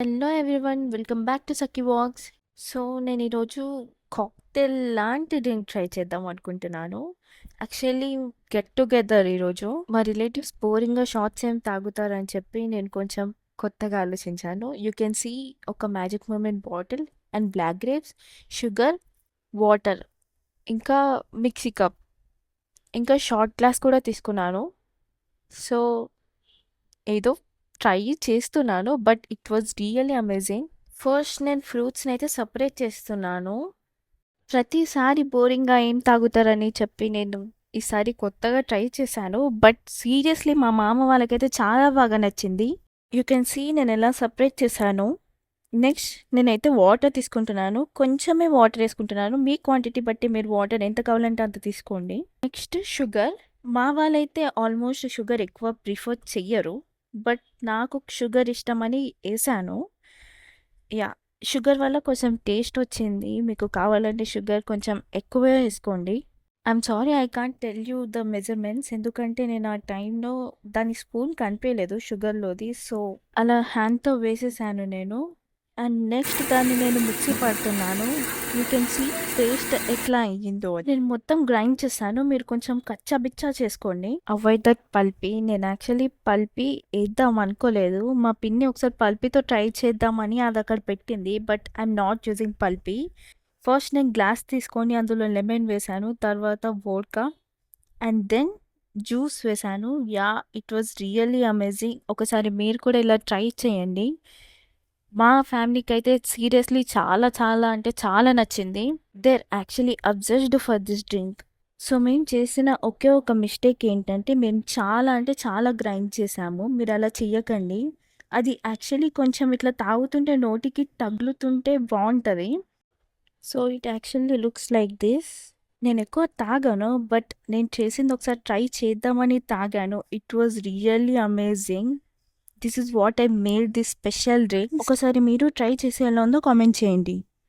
Hello everyone, welcome back to Sakhi వాక్స్. So నేను ఈరోజు కాక్టైల్ లాంటి డ్రింక్ ట్రై చేద్దాం అనుకుంటున్నాను. యాక్చువల్లీ గెట్ టుగెదర్ ఈరోజు మా రిలేటివ్స్ బోరింగ్గా షార్ట్స్ ఏం తాగుతారని చెప్పి నేను కొంచెం కొత్తగా ఆలోచించాను. యూ కెన్ సీ ఒక magic moment bottle and black grapes, sugar, water, ఇంకా మిక్సీ కప్, ఇంకా షార్ట్ గ్లాస్ కూడా తీసుకున్నాను. సో ఏదో ట్రై చేస్తున్నాను, but it was really amazing. First నేను ఫ్రూట్స్ని అయితే సపరేట్ చేస్తున్నాను. ప్రతిసారి బోరింగ్గా ఏం తాగుతారని చెప్పి నేను ఈసారి కొత్తగా ట్రై చేశాను, బట్ సీరియస్లీ మా మామ వాళ్ళకైతే చాలా బాగా నచ్చింది. యూ కెన్ సీ నేను ఎలా సపరేట్ చేశాను. నెక్స్ట్ నేనైతే వాటర్ తీసుకుంటున్నాను. కొంచెమే వాటర్ వేసుకుంటున్నాను. మీ క్వాంటిటీ బట్టి మీరు వాటర్ ఎంత కావాలంటే అంత తీసుకోండి. Next sugar. మా వాళ్ళైతే ఆల్మోస్ట్ షుగర్ ఎక్కువ ప్రిఫర్ చెయ్యరు, బట్ నాకు షుగర్ ఇష్టమని వేసాను. యా, షుగర్ వల్ల కొంచెం టేస్ట్ వచ్చింది. మీకు కావాలంటే షుగర్ కొంచెం ఎక్కువే వేసుకోండి. I'm sorry, I can't tell you the measurements, ఎందుకంటే నేను ఆ టైంలో దాని స్పూన్ కనిపించలేదు షుగర్లోది. సో అలా హ్యాండ్తో వేసేసాను నేను. అండ్ నెక్స్ట్ దాన్ని నేను మిక్సీ పడుతున్నాను. యూ కెన్ సీ పేస్ట్ ఎట్లా అయ్యిందో. నేను మొత్తం గ్రైండ్ చేశాను. మీరు కొంచెం కచ్చా బిచ్చా చేసుకోండి. Avoid that pulpy. నేను యాక్చువల్లీ పల్పీ వేద్దాం అనుకోలేదు. మా పిన్ని ఒకసారి పల్పీతో ట్రై చేద్దామని అది అక్కడ పెట్టింది, but I'm not using pulpy. First నేను గ్లాస్ తీసుకొని అందులో లెమన్ వేసాను, తర్వాత వోడ్కా, అండ్ దెన్ జ్యూస్ వేసాను. Yeah, it was really amazing. ఒకసారి మీరు కూడా ఇలా ట్రై చేయండి. మా ఫ్యామిలీకి అయితే సీరియస్లీ చాలా చాలా అంటే చాలా నచ్చింది. They are actually obsessed for this drink. So మేము చేసిన ఒకే ఒక మిస్టేక్ ఏంటంటే మేము చాలా అంటే చాలా గ్రైండ్ చేసాము. మీరు అలా చెయ్యకండి. అది యాక్చువల్లీ కొంచెం ఇట్లా తాగుతుంటే నోటికి తగులుతుంటే బాగుంటుంది. So it actually looks like this. నేను ఎక్కువ తాగాను, బట్ నేను చేసింది ఒకసారి ట్రై చేద్దామని తాగాను. It was really amazing. This is what I made this special drink. ఒకసారి మీరు ట్రై చేసి ఎలా ఉందో కామెంట్ చేయండి.